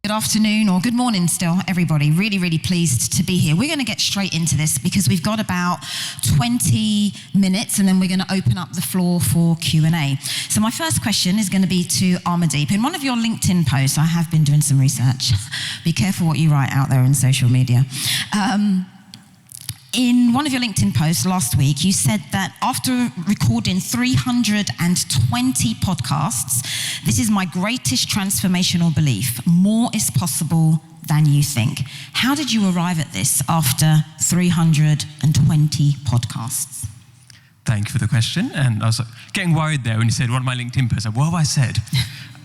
Good afternoon, or good morning still, everybody. Really, really pleased to be here. We're going to get straight into this because we've got about 20 minutes and then we're going to open up the floor for Q&A. So my first question is going to be to Amardeep. In one of your LinkedIn posts, I have been doing some research. Be careful what you write out there in social media. In one of your LinkedIn posts last week, you said that after recording 320 podcasts, this is my greatest transformational belief. More is possible than you think. How did you arrive at this after 320 podcasts? Thank you for the question. And I was getting worried there when you said one of my LinkedIn posts. What have I said?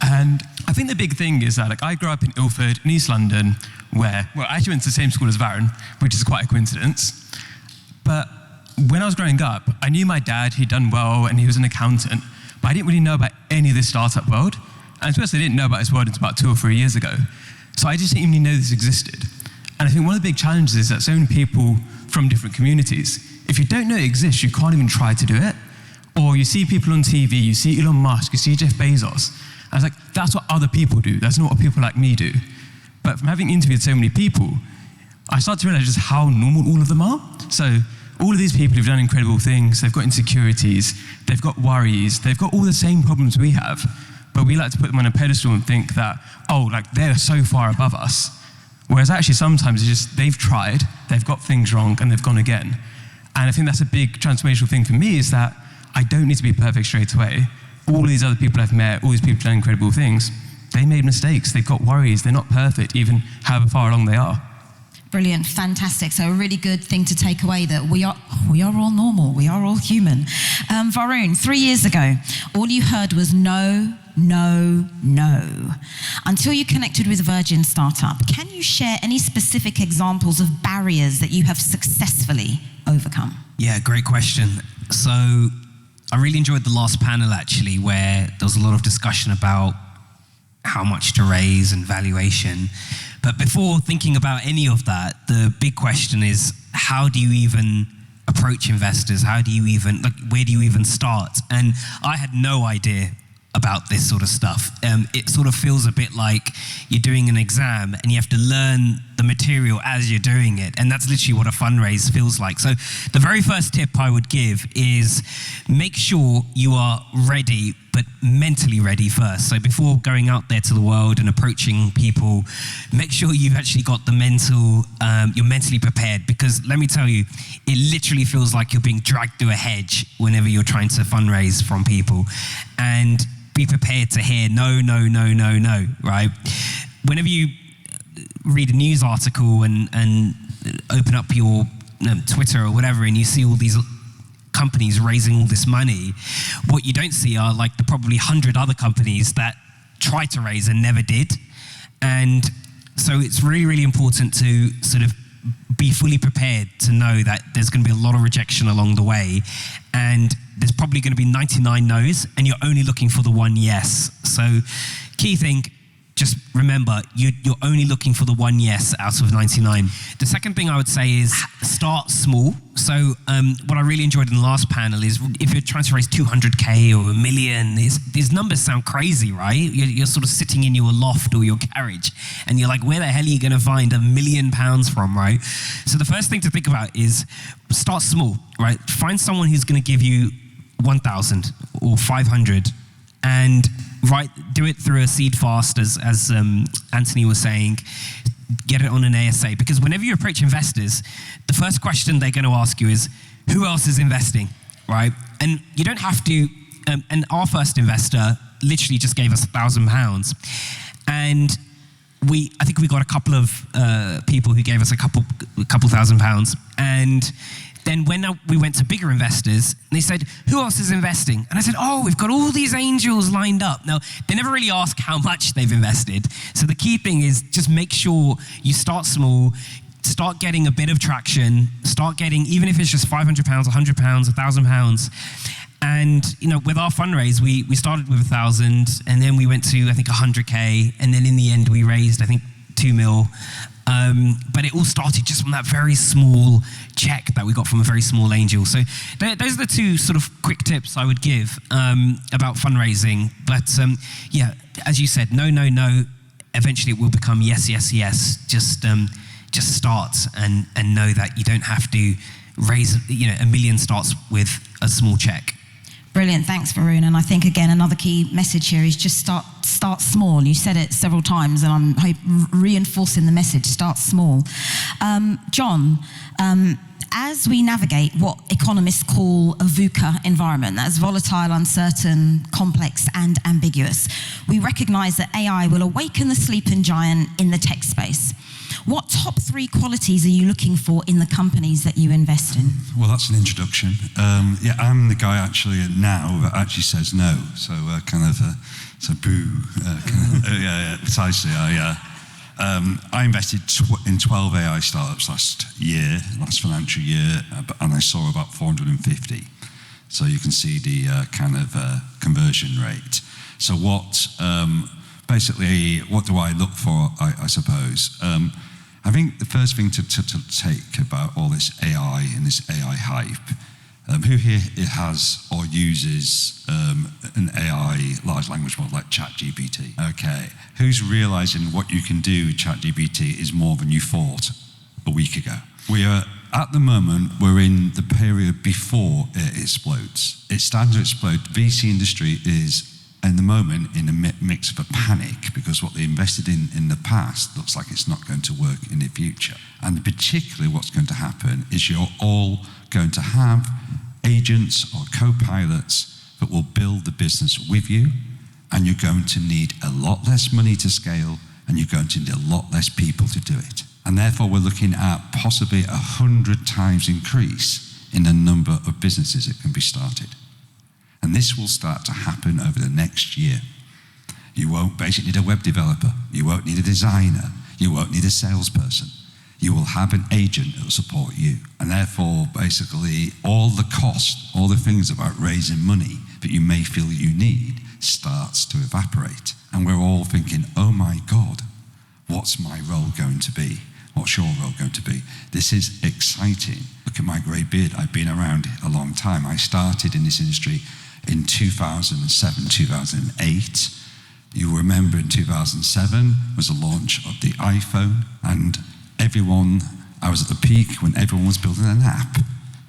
And I think the big thing is that I grew up in Ilford, in East London, where, I actually went to the same school as Varun, which is quite a coincidence. But when I was growing up, I knew my dad, he'd done well, and he was an accountant, but I didn't really know about any of this startup world. And especially I didn't know about this world until about 2 or 3 years ago. So I just didn't even know this existed. And I think one of the big challenges is that so many people from different communities, if you don't know it exists, you can't even try to do it. Or you see people on TV, you see Elon Musk, you see Jeff Bezos. And it's like, that's what other people do. That's not what people like me do. But from having interviewed so many people, I started to realize just how normal all of them are. So all of these people who've done incredible things, they've got insecurities, they've got worries, they've got all the same problems we have, but we like to put them on a pedestal and think that, they're so far above us. Whereas actually sometimes it's just they've tried, they've got things wrong, and they've gone again. And I think that's a big transformational thing for me, is that I don't need to be perfect straight away. All of these other people I've met, all these people who've done incredible things, they made mistakes, they've got worries, they're not perfect, even however far along they are. Brilliant, fantastic. So a really good thing to take away, that we are all normal, we are all human. Varun, 3 years ago, all you heard was no, no, no, until you connected with Virgin Startup. Can you share any specific examples of barriers that you have successfully overcome? Yeah, great question. So I really enjoyed the last panel actually, where there was a lot of discussion about how much to raise and valuation. But before thinking about any of that, the big question is, how do you even approach investors? How do you even, where do you even start? And I had no idea about this sort of stuff. It sort of feels a bit like you're doing an exam and you have to learn the material as you're doing it. And that's literally what a fundraise feels like. So the very first tip I would give is make sure you are ready, but mentally ready first. So before going out there to the world and approaching people, make sure you've actually got the mental, you're mentally prepared, because let me tell you, it literally feels like you're being dragged through a hedge whenever you're trying to fundraise from people. And be prepared to hear no, no, no, no, no, right? Whenever you read a news article and open up your Twitter or whatever, and you see all these companies raising all this money, what you don't see are like the probably 100 other companies that tried to raise and never did. And so it's really, really important to sort of be fully prepared to know that there's going to be a lot of rejection along the way, and there's probably going to be 99 no's, and you're only looking for the one yes. So key thing, just remember, you're only looking for the one yes out of 99. The second thing I would say is start small. So what I really enjoyed in the last panel is, if you're trying to raise 200K or $1 million, these numbers sound crazy, right? You're sort of sitting in your loft or your garage, and you're like, where the hell are you going to find £1 million from, right? So the first thing to think about is start small, right? Find someone who's going to give you 1,000 or 500, and do it through a seed fast, as Anthony was saying. Get it on an ASA, because whenever you approach investors, the first question they're going to ask you is, who else is investing, right? And you don't have to, and our first investor literally just gave us £1,000. And I think we got a couple of people who gave us a couple £1,000. And then when we went to bigger investors, they said, who else is investing? And I said, we've got all these angels lined up. Now, they never really ask how much they've invested. So the key thing is just make sure you start small, start getting a bit of traction, start getting, even if it's just £500, £100, £1,000. And with our fundraise, we started with 1,000, and then we went to, I think, 100K. And then in the end, we raised, I think, 2 mil. But it all started just from that very small check that we got from a very small angel. So those are the two sort of quick tips I would give about fundraising. But yeah, as you said, no, no, no. eventually it will become yes, yes, yes. Just start and know that you don't have to raise, a million starts with a small check. Brilliant, thanks Varun. And I think again another key message here is just start small. You said it several times, and I'm reinforcing the message: start small. John, as we navigate what economists call a VUCA environment, that's volatile, uncertain, complex, and ambiguous, we recognise that AI will awaken the sleeping giant in the tech space. What top 3 qualities are you looking for in the companies that you invest in? Well, that's an introduction. I'm the guy actually now that actually says no. So so boo. Precisely. I invested in 12 AI startups last financial year, and I saw about 450. So you can see the conversion rate. So what do I look for, I suppose? I think the first thing to take about all this AI and this AI hype, who here has or uses an AI large language model like ChatGPT? Okay. Who's realizing what you can do with ChatGPT is more than you thought a week ago? At the moment, we're in the period before it explodes. It's starting to explode. The VC industry is, in the moment, in a mix of a panic because what they invested in the past looks like it's not going to work in the future. And particularly what's going to happen is you're all going to have agents or co-pilots that will build the business with you, and you're going to need a lot less money to scale, and you're going to need a lot less people to do it. And therefore we're looking at possibly 100 times increase in the number of businesses that can be started. And this will start to happen over the next year. You won't basically need a web developer. You won't need a designer. You won't need a salesperson. You will have an agent that will support you. And therefore, basically, all the cost, all the things about raising money that you may feel you need starts to evaporate. And we're all thinking, oh my God, what's my role going to be? What's your role going to be? This is exciting. Look at my grey beard. I've been around a long time. I started in this industry in 2007, 2008. You remember in 2007 was the launch of the iPhone, and I was at the peak when everyone was building an app.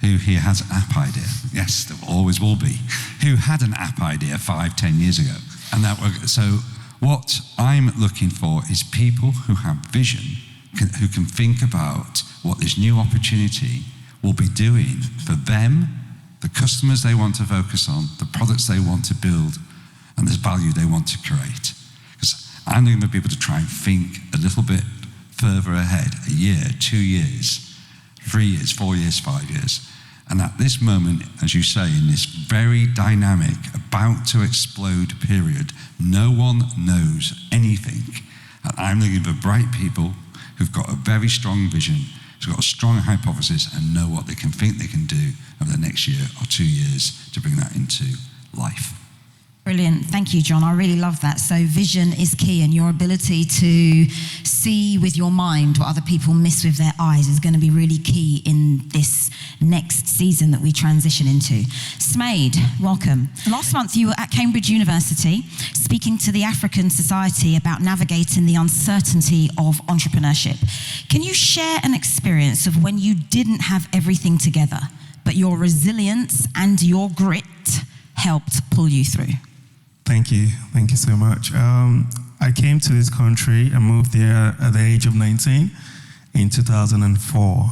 Who here has an app idea? Yes, there always will be. Who had an app idea 5-10 years ago? So what I'm looking for is people who have vision, who can think about what this new opportunity will be doing for them, the customers they want to focus on, the products they want to build, and the value they want to create. Because I'm going to be able to try and think a little bit further ahead, a year, 2 years, 3 years, 4 years, 5 years. And at this moment, as you say, in this very dynamic, about to explode period, no one knows anything. And I'm looking for bright people who've got a very strong vision, who've got a strong hypothesis and know what they can think they can do over the next year or 2 years to bring that into life. Brilliant. Thank you, John. I really love that. So vision is key, and your ability to see with your mind what other people miss with their eyes is going to be really key in this next season that we transition into. SMADE, welcome. Last month you were at Cambridge University speaking to the African Society about navigating the uncertainty of entrepreneurship. Can you share an experience of when you didn't have everything together, but your resilience and your grit helped pull you through? Thank you so much. I came to this country and moved there at the age of 19 in 2004.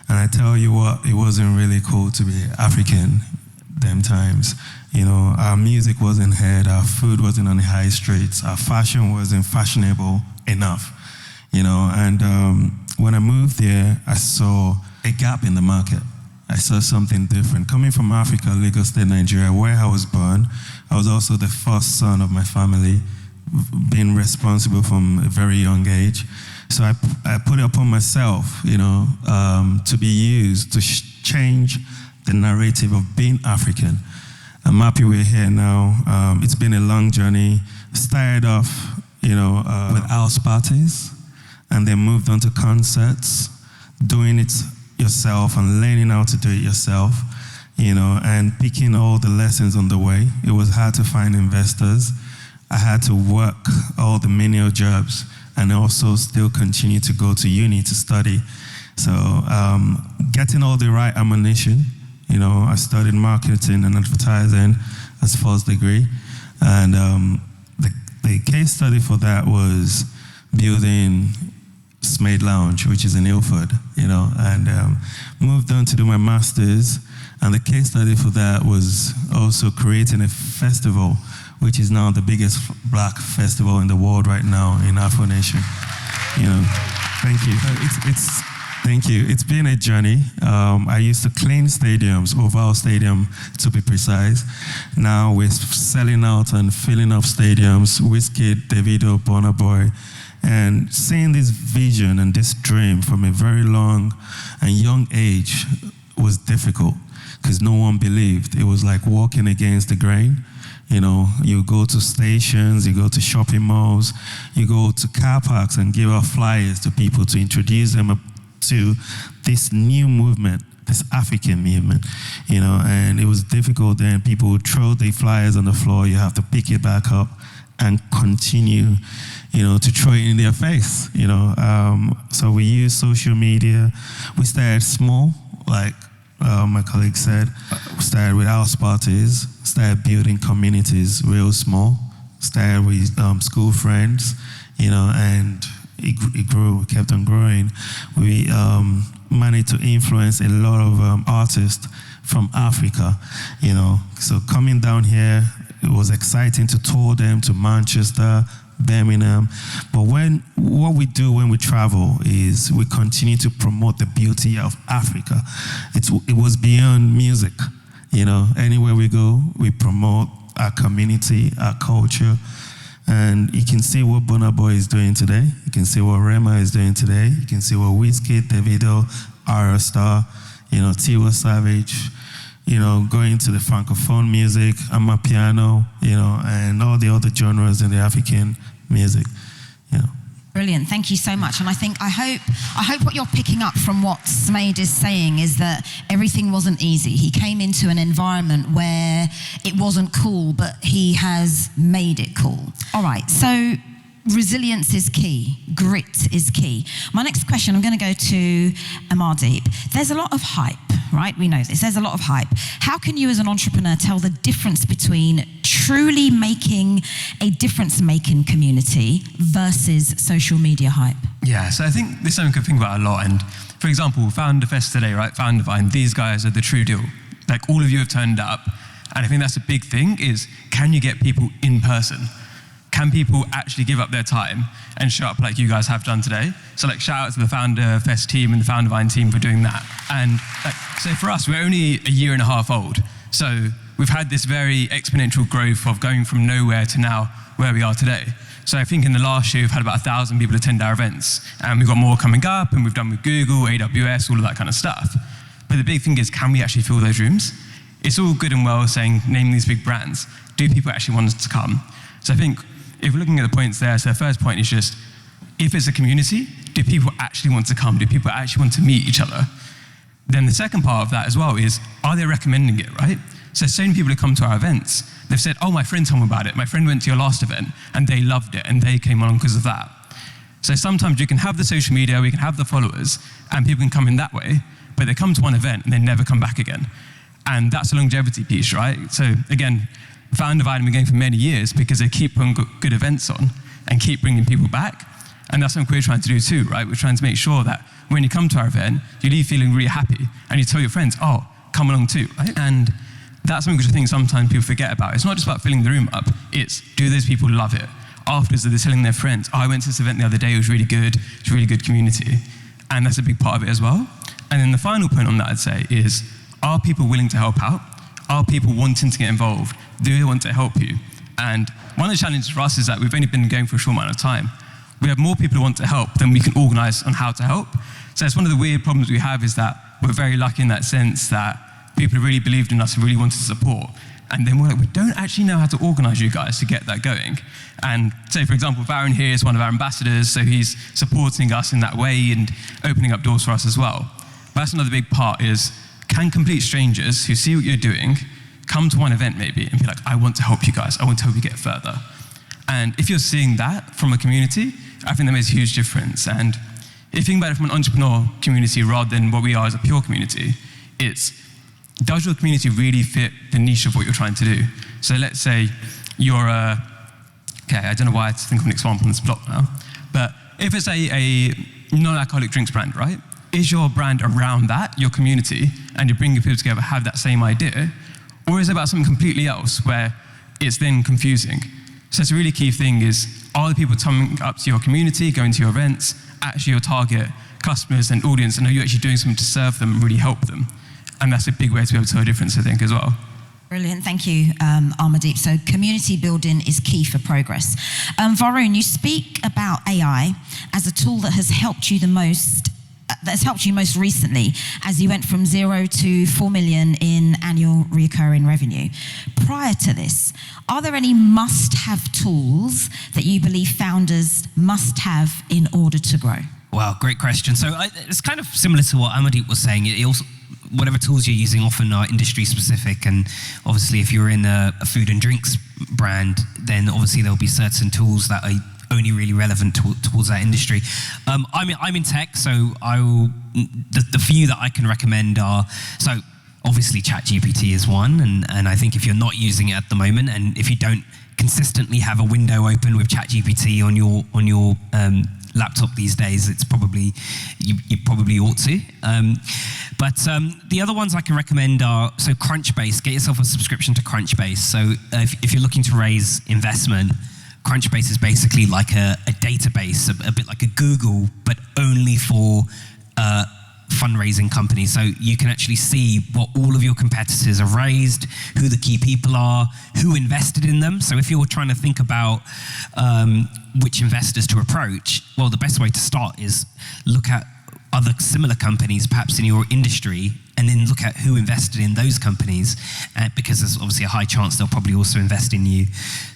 And I tell you what, it wasn't really cool to be African them times. You know, our music wasn't heard, our food wasn't on the high streets, our fashion wasn't fashionable enough. You know, and when I moved there, I saw a gap in the market. I saw something different. Coming from Africa, Lagos State, Nigeria, where I was born, I was also the first son of my family, being responsible from a very young age. So I put it upon myself, you know, to be used to change the narrative of being African. I'm happy we're here now. It's been a long journey. Started off, you know, with house parties, and then moved on to concerts, doing it yourself and learning how to do it yourself, you know, and picking all the lessons on the way. It was hard to find investors. I had to work all the menial jobs and also still continue to go to uni to study. So getting all the right ammunition, I studied marketing and advertising as first degree. And the case study for that was building SMADE Lounge, which is in Ilford, and moved on to do my master's. And the case study for that was also creating a festival, which is now the biggest black festival in the world right now in Afro Nation. Thank you. Thank you. It's been a journey. I used to clean stadiums, Oval Stadium to be precise. Now we're selling out and filling up stadiums, Wizkid, Davido, Burna Boy, and seeing this vision and this dream from a very long and young age was difficult because no one believed. It was like walking against the grain. You go to stations, you go to shopping malls, you go to car parks and give out flyers to people to introduce them to this new movement, this African movement, and it was difficult then. People would throw the flyers on the floor, you have to pick it back up and continue, to throw it in their face, So we use social media. We started small, like my colleague said. We started with house parties, started building communities real small, started with school friends, and it grew, kept on growing. We managed to influence a lot of artists from Africa, So coming down here, it was exciting to tour them to Manchester, Birmingham. But what we do when we travel is we continue to promote the beauty of Africa. It was beyond music, Anywhere we go, we promote our community, our culture. And you can see what Burna Boy is doing today. You can see what Rema is doing today. You can see what Wizkid, Davido, R. Star, Tiwa Savage, going to the Francophone music, Amapiano, and all the other genres in the African music, Brilliant, thank you so much. And I hope what you're picking up from what SMADE is saying is that everything wasn't easy. He came into an environment where it wasn't cool, but he has made it cool. All right, so resilience is key, grit is key. My next question, I'm going to go to Amardeep. There's a lot of hype, right? We know this. There's a lot of hype. How can you as an entrepreneur tell the difference between truly making a difference-making community versus social media hype? Yeah, so I think this is something we can think about a lot. And for example, Founderfest today, right? Foundervine, these guys are the true deal. Like all of you have turned up. And I think that's a big thing is, can you get people in person? Can people actually give up their time and show up like you guys have done today? So like shout out to the Founderfest team and the Foundervine team for doing that. And so for us, we're only a year and a half old. So we've had this very exponential growth of going from nowhere to now where we are today. So I think in the last year, we've had about 1,000 people attend our events. And we've got more coming up, and we've done with Google, AWS, all of that kind of stuff. But the big thing is, can we actually fill those rooms? It's all good and well saying, name these big brands. Do people actually want us to come? So I think if we're looking at the points there, so the first point is just, if it's a community, do people actually want to come? Do people actually want to meet each other? Then the second part of that as well is, are they recommending it, right? So many people who come to our events, they've said, oh, my friend told me about it. My friend went to your last event and they loved it and they came along because of that. So sometimes you can have the social media, we can have the followers, and people can come in that way, but they come to one event and they never come back again. And that's a longevity piece, right? So again, Foundervine have been going for many years because they keep putting good events on and keep bringing people back. And that's something we're trying to do too, right? We're trying to make sure that when you come to our event, you leave feeling really happy and you tell your friends, oh, come along too, right? And that's something which I think sometimes people forget about. It's not just about filling the room up, it's do those people love it? Afterwards, are they telling their friends, oh, I went to this event the other day, it was really good, it's a really good community. And that's a big part of it as well. And then the final point on that, I'd say, is are people willing to help out? Are people wanting to get involved? Do they want to help you? And one of the challenges for us is that we've only been going for a short amount of time. We have more people who want to help than we can organize on how to help. So it's one of the weird problems we have is that we're very lucky in that sense that people really believed in us and really wanted to support. And then we're like, we don't actually know how to organize you guys to get that going. And say, for example, Varun here is one of our ambassadors, so he's supporting us in that way and opening up doors for us as well. But that's another big part is, can complete strangers who see what you're doing come to one event maybe and be like, I want to help you guys, I want to help you get further. And if you're seeing that from a community, I think that makes a huge difference. And if you think about it from an entrepreneur community rather than what we are as a pure community, it's, does your community really fit the niche of what you're trying to do? So let's say you're okay, I don't know why I have to think of an example on the spot now, but if it's a non-alcoholic drinks brand, right? Is your brand around that, your community, and you're bringing people together have that same idea? Or is it about something completely else where it's then confusing? So it's a really key thing is, are the people coming up to your community, going to your events, actually your target customers and audience, and are you actually doing something to serve them and really help them? And that's a big way to be able to tell a difference, I think, as well. Brilliant, thank you, Amardeep. So community building is key for progress. Varun, you speak about AI as a tool that has helped you most recently, as you went from 0 to 4 million in annual recurring revenue. Prior to this, are there any must-have tools that you believe founders must have in order to grow? Wow, great question. So it's kind of similar to what Amardeep was saying. It also, whatever tools you're using often are industry specific, and obviously if you're in a food and drinks brand, then obviously there'll be certain tools that are only really relevant towards that industry. I'm in tech, so the few that I can recommend are, so obviously ChatGPT is one, and I think if you're not using it at the moment, and if you don't consistently have a window open with ChatGPT on your laptop these days, it's probably you probably ought to. But the other ones I can recommend are, so Crunchbase. Get yourself a subscription to Crunchbase. So if you're looking to raise investment, Crunchbase is basically like a database, a bit like a Google, but only for fundraising companies. So you can actually see what all of your competitors have raised, who the key people are, who invested in them. So if you're trying to think about which investors to approach, well, the best way to start is look at other similar companies, perhaps in your industry, and then look at who invested in those companies, because there's obviously a high chance they'll probably also invest in you.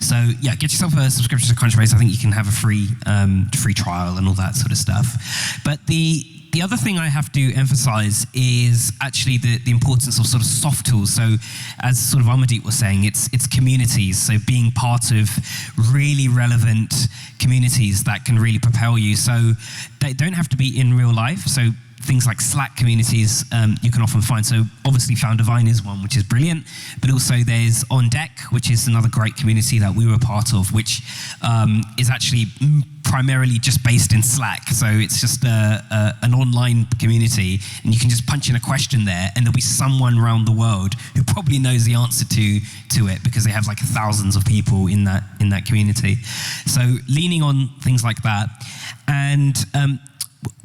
So yeah, get yourself a subscription to Crunchbase. I think you can have a free trial and all that sort of stuff. But the other thing I have to emphasize is actually the importance of sort of soft tools. So as sort of Amardeep was saying, it's communities. So being part of really relevant communities that can really propel you. So they don't have to be in real life. So things like Slack communities you can often find. So obviously Foundervine is one, which is brilliant, but also there's On Deck, which is another great community that we were part of, which is actually primarily just based in Slack. So it's just an online community, and you can just punch in a question there, and there'll be someone around the world who probably knows the answer to it, because they have like thousands of people in that community. So leaning on things like that. And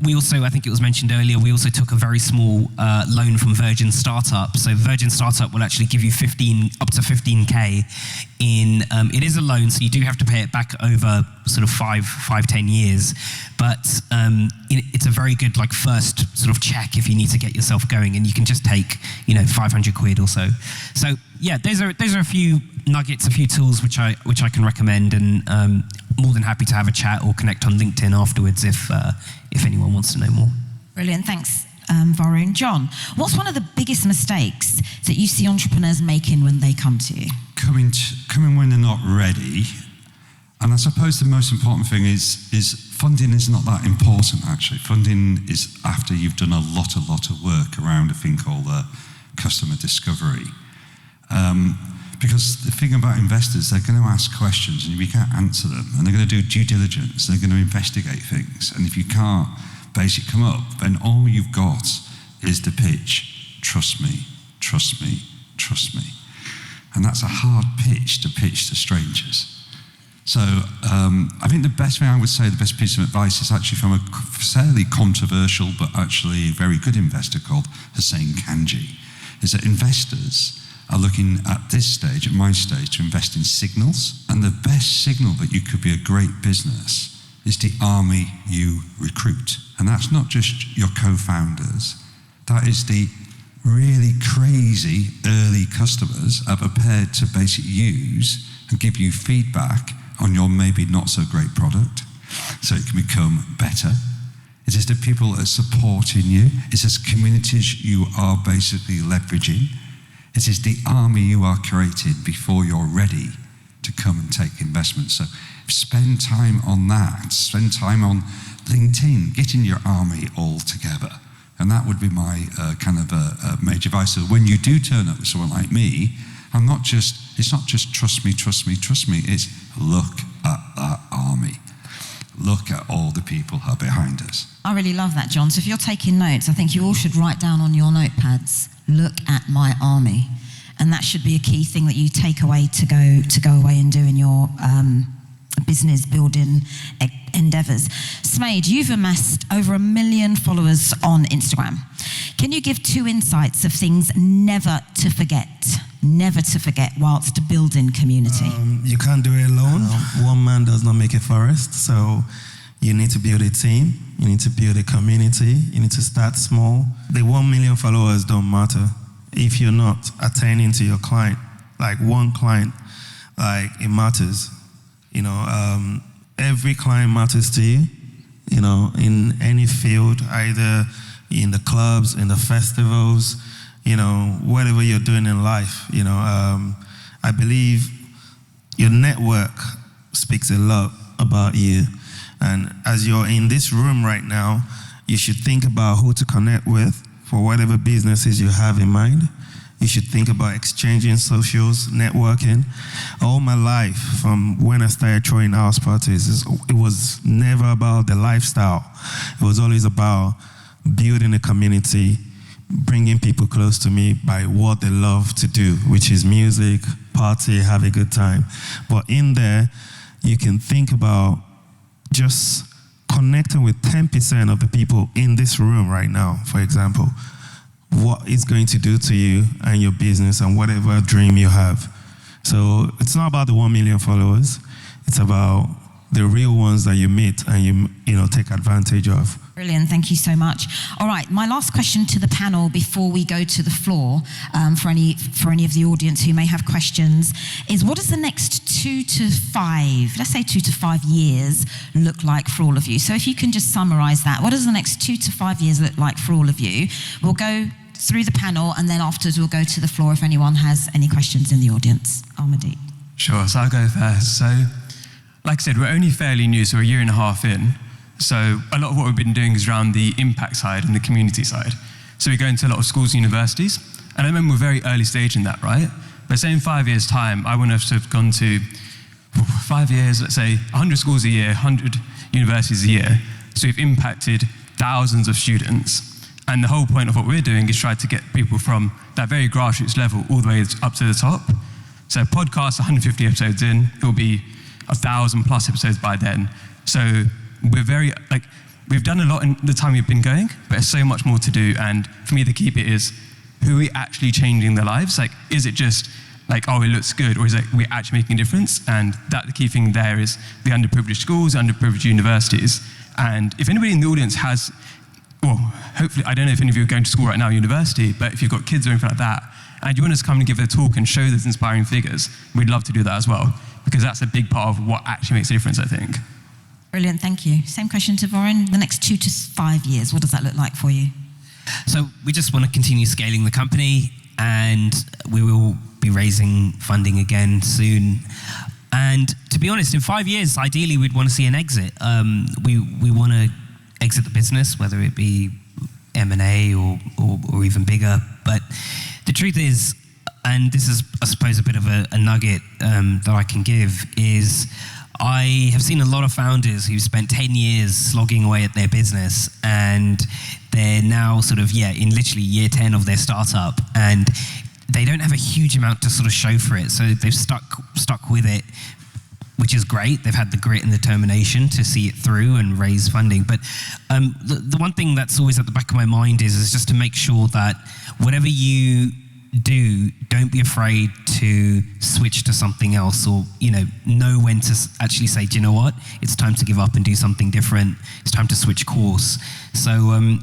we also, I think it was mentioned earlier, we also took a very small loan from Virgin Startup. So Virgin Startup will actually give you up to 15K in, it is a loan, so you do have to pay it back over sort of 5-10 years. But it's a very good like first sort of check if you need to get yourself going, and you can just take 500 quid or so. So yeah, those are a few nuggets, a few tools which I can recommend, and more than happy to have a chat or connect on LinkedIn afterwards if anyone wants to know more. Brilliant, thanks, Varun. John, what's one of the biggest mistakes that you see entrepreneurs making when they come to you? Coming when they're not ready. And I suppose the most important thing is funding is not that important, actually. Funding is after you've done a lot of work around a thing called customer discovery. Because the thing about investors, they're going to ask questions and we can't answer them, and they're going to do due diligence, they're going to investigate things, and if you can't basically come up, then all you've got is the pitch, trust me, trust me, trust me. And that's a hard pitch to strangers. So I think the best thing I would say, the best piece of advice is actually from a fairly controversial but actually very good investor called Hussein Kanji, is that investors are looking at this stage, at my stage, to invest in signals. And the best signal that you could be a great business is the army you recruit. And that's not just your co-founders. That is the really crazy early customers are prepared to basically use and give you feedback on your maybe not so great product, so it can become better. It is the people that are supporting you. It is communities you are basically leveraging. It is the army you are creating before you're ready to come and take investment. So spend time on that. Spend time on LinkedIn, getting your army all together. And that would be my major advice. So when you do turn up with someone like me, it's not just trust me, it's look at that army. Look at all the people who are behind us. I really love that, John. So if you're taking notes, I think you all should write down on your notepads, look at my army. And that should be a key thing that you take away to go away and do in your business building endeavors. SMADE, you've amassed over 1 million followers on Instagram. Can you give 2 insights of things never to forget whilst building community? You can't do it alone. One man does not make a forest. So you need to build a team. You need to build a community. You need to start small. The 1 million followers don't matter if you're not attending to your client. Like one client, like it matters. Every client matters to you, in any field, either in the clubs, in the festivals, whatever you're doing in life. I believe your network speaks a lot about you. And as you're in this room right now, you should think about who to connect with for whatever businesses you have in mind. You should think about exchanging socials, networking. All my life, from when I started throwing house parties, it was never about the lifestyle. It was always about building a community, bringing people close to me by what they love to do, which is music, party, have a good time. But in there, you can think about just connecting with 10% of the people in this room right now, for example. What it's going to do to you and your business and whatever dream you have. So it's not about the 1 million followers. It's about the real ones that you meet and you take advantage of. Brilliant, thank you so much. All right, my last question to the panel before we go to the floor, for any of the audience who may have questions, is what does the next 2 to 5, let's say 2 to 5 years, look like for all of you? So if you can just summarize that, what does the next 2 to 5 years look like for all of you? We'll go through the panel and then afterwards we'll go to the floor if anyone has any questions in the audience. Amardeep. Sure, so I'll go first. So, like I said, we're only fairly new, so we're 1.5 years in. So a lot of what we've been doing is around the impact side and the community side. So we go into a lot of schools and universities, and I remember we're very early stage in that, right? But say in 5 years' time, I want us to have gone to 5 years, let's say 100 schools a year, 100 universities a year. So we've impacted thousands of students. And the whole point of what we're doing is try to get people from that very grassroots level all the way up to the top. So podcast, 150 episodes in, it will be 1,000 plus episodes by then. So we're we've done a lot in the time we've been going, but there's so much more to do. And for me, the key bit is, who are we actually changing their lives? Like, is it just like, oh, it looks good, or is it we're actually making a difference? And the key thing there is the underprivileged schools, underprivileged universities. And if anybody in the audience has, well, hopefully, I don't know if any of you are going to school right now, university, but if you've got kids or anything like that, and you want us to come and give a talk and show those inspiring figures, we'd love to do that as well, because that's a big part of what actually makes a difference, I think. Brilliant, thank you. Same question to Varun. The next 2 to 5 years, what does that look like for you? So we just want to continue scaling the company, and we will be raising funding again soon. And to be honest, in 5 years, ideally, we'd want to see an exit. We want to exit the business, whether it be M&A or even bigger. But the truth is, and this is, I suppose, a bit of a nugget that I can give, is I have seen a lot of founders who've spent 10 years slogging away at their business, and they're now sort of, in literally year 10 of their startup, and they don't have a huge amount to sort of show for it. So they've stuck with it, which is great. They've had the grit and determination to see it through and raise funding. But the one thing that's always at the back of my mind is just to make sure that whatever you do, don't be afraid to switch to something else, or know when to actually say, do you know what, it's time to give up and do something different. It's time to switch course. So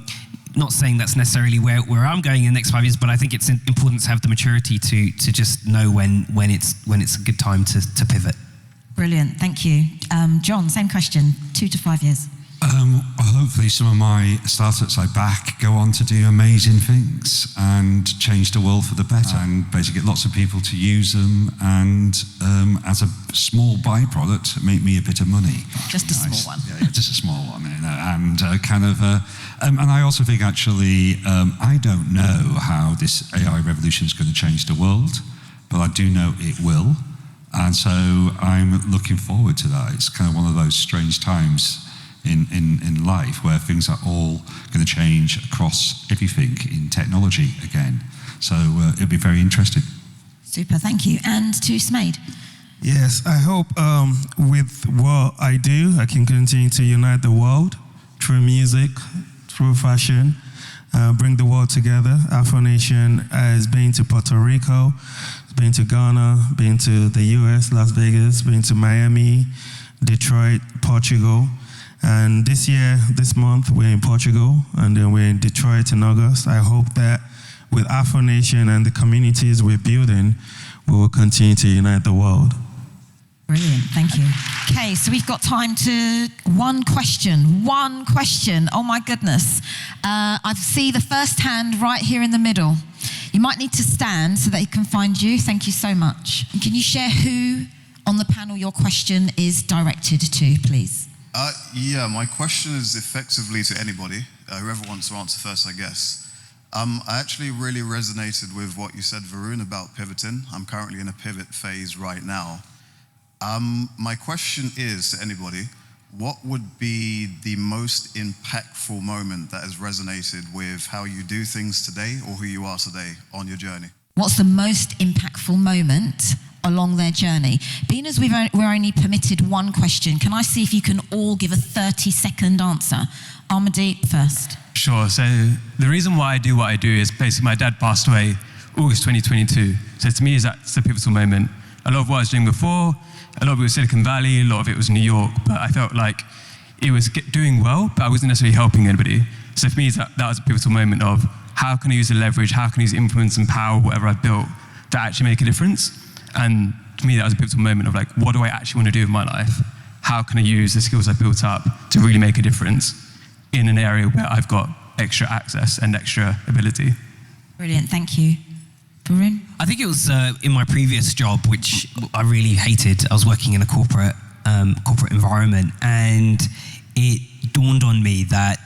not saying that's necessarily where I'm going in the next 5 years, but I think it's important to have the maturity to just know when it's a good time to pivot. Brilliant, thank you. John, same question, 2 to 5 years. Hopefully some of my startups I back go on to do amazing things and change the world for the better, and basically get lots of people to use them, and as a small byproduct, make me a bit of money. Just a small one. Yeah, just a small one. And and I also think actually, I don't know how this AI revolution is going to change the world, but I do know it will. And so I'm looking forward to that. It's kind of one of those strange times in life where things are all going to change across everything in technology again. So it'll be very interesting. Super, thank you. And to SMADE. Yes, I hope with what I do, I can continue to unite the world through music, through fashion, bring the world together. Afro Nation has been to Puerto Rico, been to Ghana, been to the US, Las Vegas, been to Miami, Detroit, Portugal. And this year, this month, we're in Portugal, and then we're in Detroit in August. I hope that with Afro Nation and the communities we're building, we will continue to unite the world. Brilliant, thank you. Okay, so we've got time to one question. Oh my goodness. I see the first hand right here in the middle. You might need to stand so they can find you. Thank you so much. And can you share who on the panel your question is directed to, please? Yeah, my question is effectively to anybody, whoever wants to answer first, I guess. I actually really resonated with what you said, Varun, about pivoting. I'm currently in a pivot phase right now. My question is to anybody, what would be the most impactful moment that has resonated with how you do things today or who you are today on your journey? What's the most impactful moment along their journey? Being as we're only permitted one question, can I see if you can all give a 30-second answer? Amardeep first. Sure. So the reason why I do what I do is basically my dad passed away August 2022. So to me, that's a pivotal moment. A lot of what I was doing before, a lot of it was Silicon Valley, a lot of it was New York, but I felt like it was doing well, but I wasn't necessarily helping anybody. So for me, that was a pivotal moment of how can I use the leverage, how can I use influence and power, whatever I've built, to actually make a difference. And to me, that was a pivotal moment of like, what do I actually want to do with my life? How can I use the skills I've built up to really make a difference in an area where I've got extra access and extra ability? Brilliant, thank you. Varun? I think it was in my previous job, which I really hated. I was working in a corporate environment, and it dawned on me that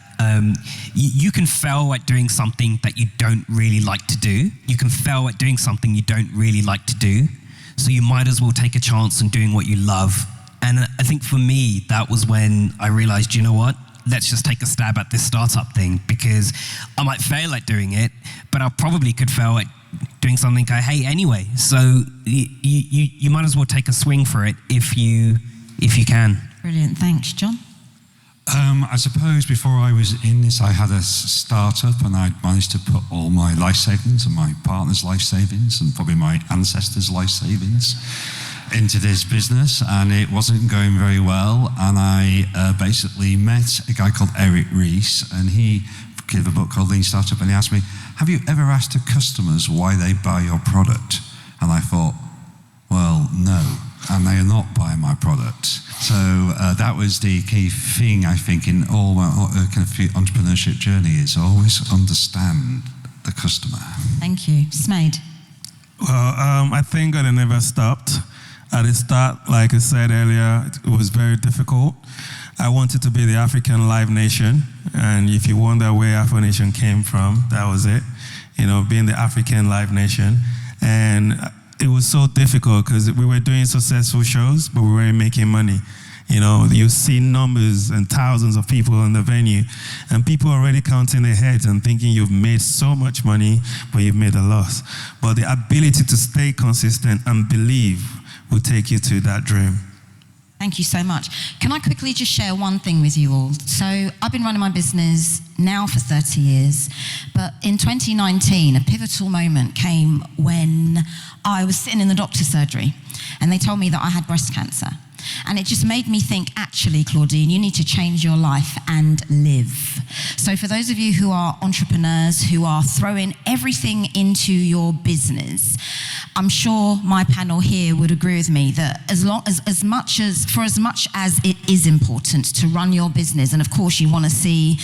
you can fail at doing something that you don't really like to do. You can fail at doing something you don't really like to do. So you might as well take a chance on doing what you love. And I think for me, that was when I realized, you know what? Let's just take a stab at this startup thing, because I might fail at doing it, but I probably could fail at doing something I hate anyway. So you might as well take a swing for it if you can. Brilliant, thanks. John? I suppose before I was in this, I had a startup, and I'd managed to put all my life savings and my partner's life savings and probably my ancestors' life savings into this business, and it wasn't going very well. And I basically met a guy called Reid, and he gave a book called Lean Startup, and he asked me, have you ever asked the customers why they buy your product? And I thought, well, no, and they are not buying my product. So that was the key thing, I think, in all my kind of entrepreneurship journey, is always understand the customer. Thank you. SMADE? Well, I think God never stopped. At the start, like I said earlier, it was very difficult. I wanted to be the African Live Nation, and if you wonder where Afro Nation came from, that was it. You know, being the African Live Nation. And it was so difficult because we were doing successful shows, but we weren't making money. You know, you see numbers and thousands of people in the venue, and people already counting their heads and thinking you've made so much money, but you've made a loss. But the ability to stay consistent and believe will take you to that dream. Thank you so much. Can I quickly just share one thing with you all? So I've been running my business now for 30 years, but in 2019, a pivotal moment came when I was sitting in the doctor's surgery, and they told me that I had breast cancer. And it just made me think, actually, Claudine, you need to change your life and live. So for those of you who are entrepreneurs, who are throwing everything into your business, I'm sure my panel here would agree with me that as much as it is important to run your business, and of course you want to see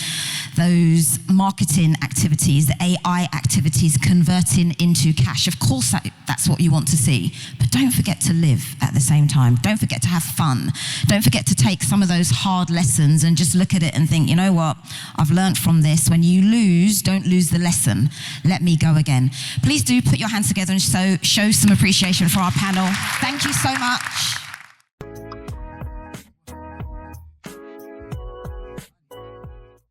those marketing activities, the AI activities converting into cash. Of course that's what you want to see. But don't forget to live at the same time. Don't forget to have fun. Don't forget to take some of those hard lessons and just look at it and think, you know what, I've learned from this. When you lose, don't lose the lesson. Let me go again. Please do put your hands together and show some appreciation for our panel. Thank you so much.